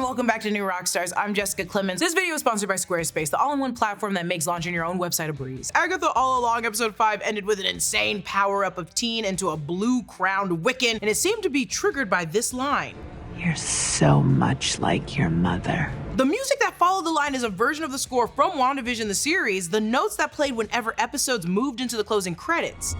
and welcome back to New Rockstars. I'm Jessica Clemons. This video is sponsored by Squarespace, the all-in-one platform that makes launching your own website a breeze. Agatha All Along episode 5 ended with an insane power-up of Teen into a blue-crowned Wiccan, and it seemed to be triggered by this line. You're so much like your mother. The music that followed the line is a version of the score from WandaVision the series, the notes that played whenever episodes moved into the closing credits.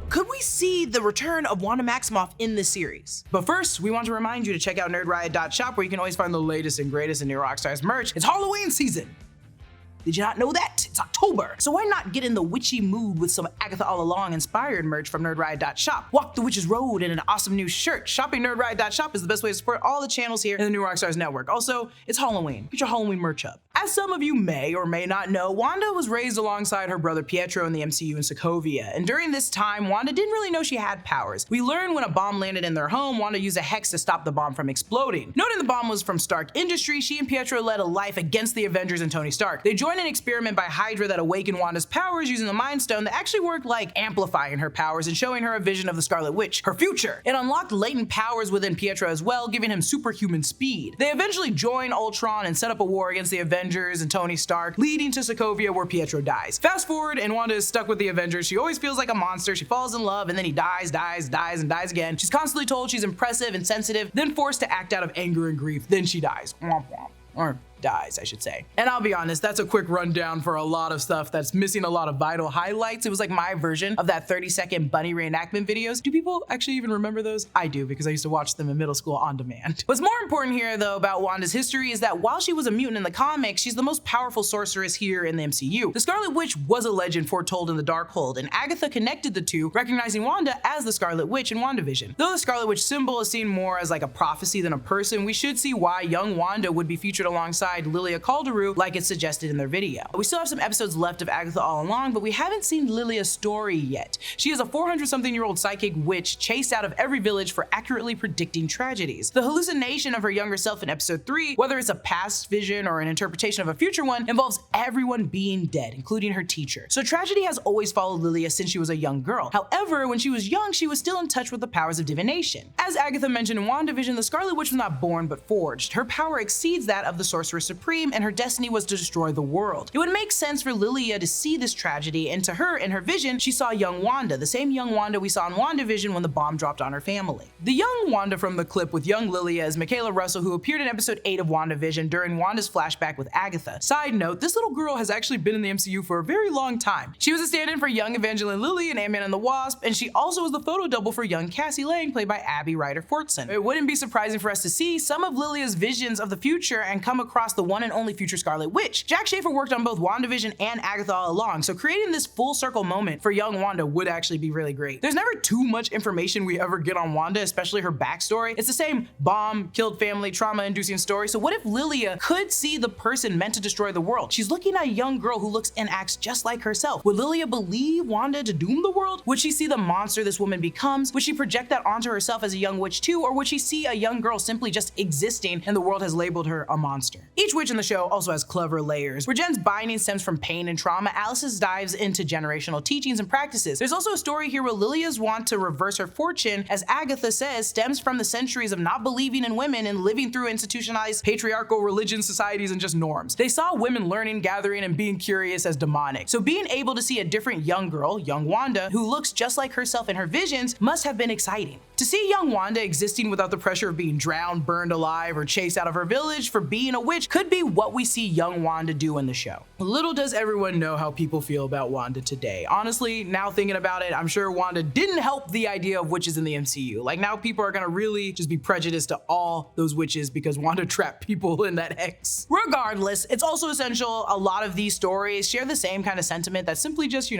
Could we see the return of Wanda Maximoff in this series? But first, we want to remind you to check out nerdriot.shop, where you can always find the latest and greatest in New Rockstars merch. It's Halloween season! Did you not know that? It's October. So why not get in the witchy mood with some Agatha All Along inspired merch from nerdriot.shop? Walk the witch's road in an awesome new shirt. Shopping nerdriot.shop is the best way to support all the channels here in the New Rockstars network. Also, it's Halloween. Get your Halloween merch up. As some of you may or may not know, Wanda was raised alongside her brother Pietro in the MCU in Sokovia, and during this time, Wanda didn't really know she had powers. We learned when a bomb landed in their home, Wanda used a hex to stop the bomb from exploding. Noting the bomb was from Stark Industries, she and Pietro led a life against the Avengers and Tony Stark. They joined an experiment by Hydra that awakened Wanda's powers using the Mind Stone that actually worked like amplifying her powers and showing her a vision of the Scarlet Witch, her future. It unlocked latent powers within Pietro as well, giving him superhuman speed. They eventually join Ultron and set up a war against the Avengers and Tony Stark, leading to Sokovia where Pietro dies. Fast forward, and Wanda is stuck with the Avengers. She always feels like a monster. She falls in love, and then he dies, and dies again. She's constantly told she's impressive and sensitive, then forced to act out of anger and grief. Then she dies. Womp womp. Or dies, I should say. And I'll be honest, that's a quick rundown for a lot of stuff that's missing a lot of vital highlights. It was like my version of that 30-second bunny reenactment videos. Do people actually even remember those? I do, because I used to watch them in middle school on demand. What's more important here, though, about Wanda's history is that while she was a mutant in the comics, she's the most powerful sorceress here in the MCU. The Scarlet Witch was a legend foretold in the Darkhold, and Agatha connected the two, recognizing Wanda as the Scarlet Witch in WandaVision. Though the Scarlet Witch symbol is seen more as like a prophecy than a person, we should see why young Wanda would be featured alongside Lilia Calderu like it's suggested in their video. We still have some episodes left of Agatha All Along, but we haven't seen Lilia's story yet. She is a 400-something-year-old psychic witch chased out of every village for accurately predicting tragedies. The hallucination of her younger self in episode 3, whether it's a past vision or an interpretation of a future one, involves everyone being dead, including her teacher. So tragedy has always followed Lilia since she was a young girl. However, when she was young, she was still in touch with the powers of divination. As Agatha mentioned in WandaVision, the Scarlet Witch was not born but forged. Her power exceeds that of the Sorcerer Supreme, and her destiny was to destroy the world. It would make sense for Lilia to see this tragedy, and to her, in her vision, she saw young Wanda, the same young Wanda we saw in WandaVision when the bomb dropped on her family. The young Wanda from the clip with young Lilia is Michaela Russell, who appeared in episode 8 of WandaVision during Wanda's flashback with Agatha. Side note, this little girl has actually been in the MCU for a very long time. She was a stand-in for young Evangeline Lilly in Ant-Man and the Wasp, and she also was the photo double for young Cassie Lang, played by Abby Ryder-Fortson. It wouldn't be surprising for us to see some of Lilia's visions of the future and come across the one and only future Scarlet Witch. Jack Schaefer worked on both WandaVision and Agatha All Along, so creating this full circle moment for young Wanda would actually be really great. There's never too much information we ever get on Wanda, especially her backstory. It's the same bomb, killed family, trauma-inducing story, so what if Lilia could see the person meant to destroy the world? She's looking at a young girl who looks and acts just like herself. Would Lilia believe Wanda to doom the world? Would she see the monster this woman becomes? Would she project that onto herself as a young witch too, or would she see a young girl simply just existing and the world has labeled her a monster? Each witch in the show also has clever layers. Where Jen's binding stems from pain and trauma, Alice's dives into generational teachings and practices. There's also a story here where Lilia's want to reverse her fortune, as Agatha says, stems from the centuries of not believing in women and living through institutionalized patriarchal religions, societies, and just norms. They saw women learning, gathering, and being curious as demonic. So being able to see a different young girl, young Wanda, who looks just like herself in her visions must have been exciting. To see young Wanda existing without the pressure of being drowned, burned alive, or chased out of her village for being a witch could be what we see young Wanda do in the show. Little does everyone know how people feel about Wanda today. Honestly, now thinking about it, I'm sure Wanda didn't help the idea of witches in the MCU. Like, now people are gonna really just be prejudiced to all those witches because Wanda trapped people in that hex. Regardless, it's also essential a lot of these stories share the same kind of sentiment that's simply just,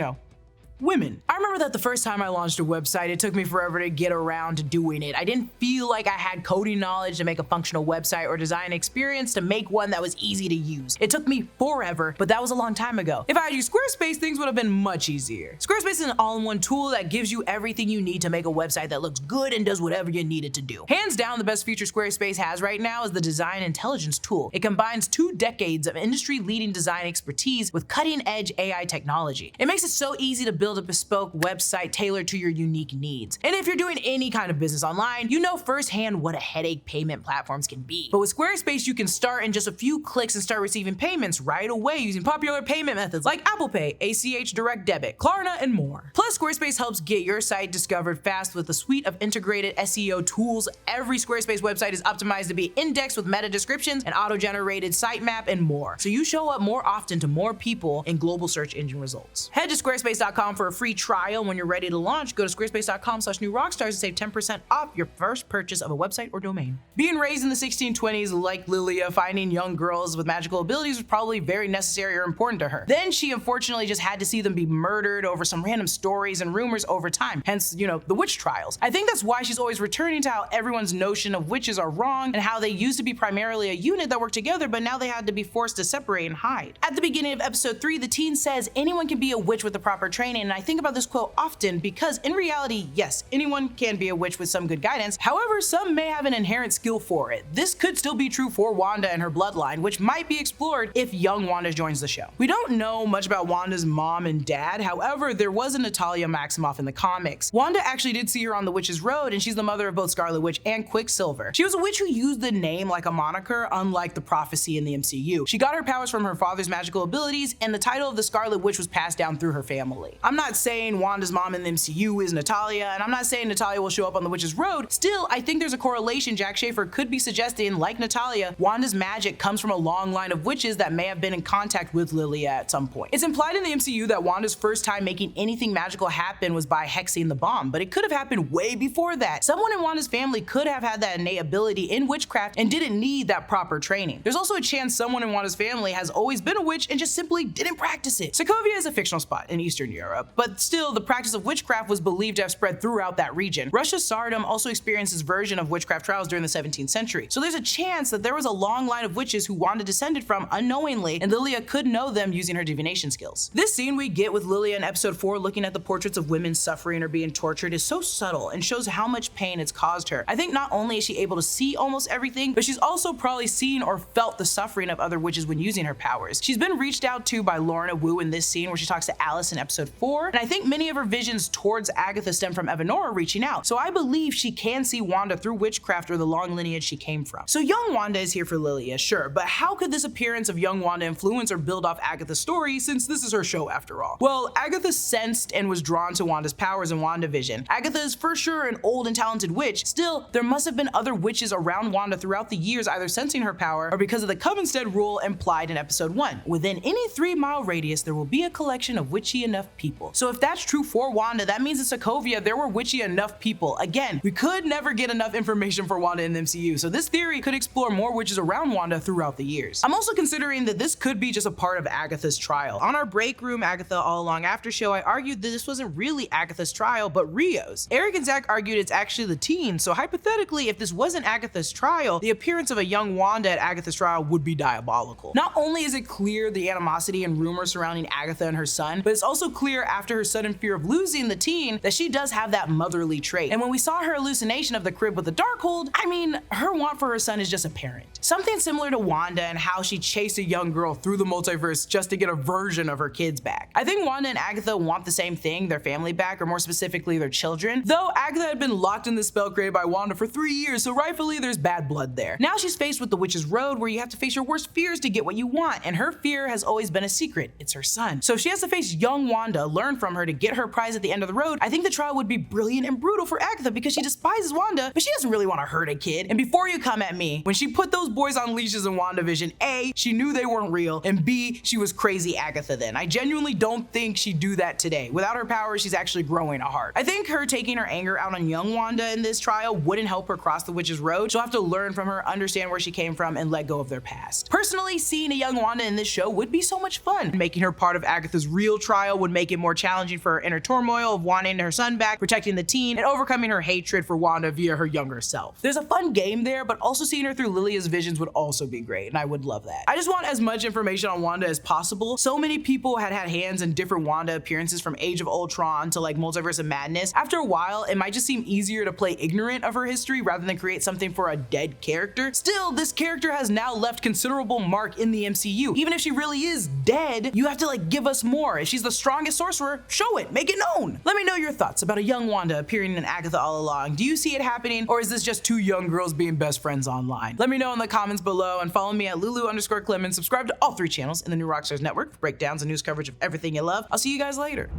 women. I remember that the first time I launched a website, it took me forever to get around to doing it. I didn't feel like I had coding knowledge to make a functional website or design experience to make one that was easy to use. It took me forever, but that was a long time ago. If I had used Squarespace, things would have been much easier. Squarespace is an all-in-one tool that gives you everything you need to make a website that looks good and does whatever you need it to do. Hands down, the best feature Squarespace has right now is the Design Intelligence tool. It combines 2 decades of industry-leading design expertise with cutting-edge AI technology. It makes it so easy to build build a bespoke website tailored to your unique needs. And if you're doing any kind of business online, you know firsthand what a headache payment platforms can be. But with Squarespace, you can start in just a few clicks and start receiving payments right away using popular payment methods like Apple Pay, ACH Direct Debit, Klarna, and more. Plus, Squarespace helps get your site discovered fast with a suite of integrated SEO tools. Every Squarespace website is optimized to be indexed with meta descriptions, an auto-generated sitemap, and more. So you show up more often to more people in global search engine results. Head to squarespace.com for a free trial. When you're ready to launch, go to squarespace.com/newrockstars to save 10% off your first purchase of a website or domain. Being raised in the 1620s like Lilia, finding young girls with magical abilities was probably very necessary or important to her. Then she unfortunately just had to see them be murdered over some random stories and rumors over time, hence, the witch trials. I think that's why she's always returning to how everyone's notion of witches are wrong and how they used to be primarily a unit that worked together, but now they had to be forced to separate and hide. At the beginning of episode 3, the teen says anyone can be a witch with the proper training, and I think about this quote often because in reality, yes, anyone can be a witch with some good guidance. However, some may have an inherent skill for it. This could still be true for Wanda and her bloodline, which might be explored if young Wanda joins the show. We don't know much about Wanda's mom and dad. However, there was a Wanda Maximoff in the comics. Wanda actually did see her on the Witch's Road, and she's the mother of both Scarlet Witch and Quicksilver. She was a witch who used the name like a moniker, unlike the Prophecy in the MCU. She got her powers from her father's magical abilities, and the title of the Scarlet Witch was passed down through her family. I'm not saying Wanda's mom in the MCU is Natalya, and I'm not saying Natalya will show up on the Witch's Road. Still, I think there's a correlation Jack Schaefer could be suggesting, like Natalya, Wanda's magic comes from a long line of witches that may have been in contact with Lilia at some point. It's implied in the MCU that Wanda's first time making anything magical happen was by hexing the bomb, but it could have happened way before that. Someone in Wanda's family could have had that innate ability in witchcraft and didn't need that proper training. There's also a chance someone in Wanda's family has always been a witch and just simply didn't practice it. Sokovia is a fictional spot in Eastern Europe, but still the practice of witchcraft was believed to have spread throughout that region. Russia's Tsardom also experienced this version of witchcraft trials during the 17th century, so there's a chance that there was a long line of witches who Wanda descended from unknowingly, and Lilia could know them using her divination skills. This scene we get with Lilia in episode 4 looking at the portraits of women suffering or being tortured is so subtle and shows how much pain it's caused her. I think not only is she able to see almost everything, but she's also probably seen or felt the suffering of other witches when using her powers. She's been reached out to by Lorna Wu in this scene where she talks to Alice in episode 4, and I think many of her visions towards Agatha stem from Evanora reaching out, so I believe she can see Wanda through witchcraft or the long lineage she came from. So young Wanda is here for Lilia, sure, but how could this appearance of young Wanda influence or build off Agatha's story since this is her show after all? Well, Agatha sensed and was drawn to Wanda's powers in WandaVision. Agatha is for sure an old and talented witch. Still, there must have been other witches around Wanda throughout the years either sensing her power or because of the Covenstead rule implied in episode 1. Within any 3-mile radius, there will be a collection of witchy enough people. So if that's true for Wanda, that means in Sokovia there were witchy enough people. Again, we could never get enough information for Wanda in the MCU, so this theory could explore more witches around Wanda throughout the years. I'm also considering that this could be just a part of Agatha's trial. On our break room Agatha All Along after show, I argued that this wasn't really Agatha's trial, but Rio's. Eric and Zach argued it's actually the teen, so hypothetically, if this wasn't Agatha's trial, the appearance of a young Wanda at Agatha's trial would be diabolical. Not only is it clear the animosity and rumors surrounding Agatha and her son, but it's also clear after her sudden fear of losing the teen that she does have that motherly trait. And when we saw her hallucination of the crib with the Darkhold, I mean, her want for her son is just apparent. Something similar to Wanda and how she chased a young girl through the multiverse just to get a version of her kids back. I think Wanda and Agatha want the same thing, their family back, or more specifically their children, though Agatha had been locked in the spell created by Wanda for 3 years, so rightfully there's bad blood there. Now she's faced with the Witch's Road, where you have to face your worst fears to get what you want, and her fear has always been a secret. It's her son. So if she has to face young Wanda, learn from her to get her prize at the end of the road, I think the trial would be brilliant and brutal for Agatha because she despises Wanda, but she doesn't really want to hurt a kid. And before you come at me, when she put those boys on leashes in WandaVision, A, she knew they weren't real, and B, she was crazy Agatha then. I genuinely don't think she'd do that today. Without her powers, she's actually growing a heart. I think her taking her anger out on young Wanda in this trial wouldn't help her cross the Witch's Road. She'll have to learn from her, understand where she came from, and let go of their past. Personally, seeing a young Wanda in this show would be so much fun. Making her part of Agatha's real trial would make it more challenging for her inner turmoil of wanting her son back, protecting the teen, and overcoming her hatred for Wanda via her younger self. There's a fun game there, but also seeing her through Lilia's visions would also be great, and I would love that. I just want as much information on Wanda as possible. So many people had hands in different Wanda appearances from Age of Ultron to like Multiverse of Madness. After a while, it might just seem easier to play ignorant of her history rather than create something for a dead character. Still, this character has now left considerable mark in the MCU. Even if she really is dead, you have to like give us more. If she's the strongest sorcerer sorcerer, show it, make it known. Let me know your thoughts about a young Wanda appearing in Agatha All Along. Do you see it happening, or is this just two young girls being best friends online? Let me know in the comments below, and follow me at Lulu_Clemons. Subscribe to all 3 channels in the new Rockstars network for breakdowns and news coverage of everything you love. I'll see you guys later.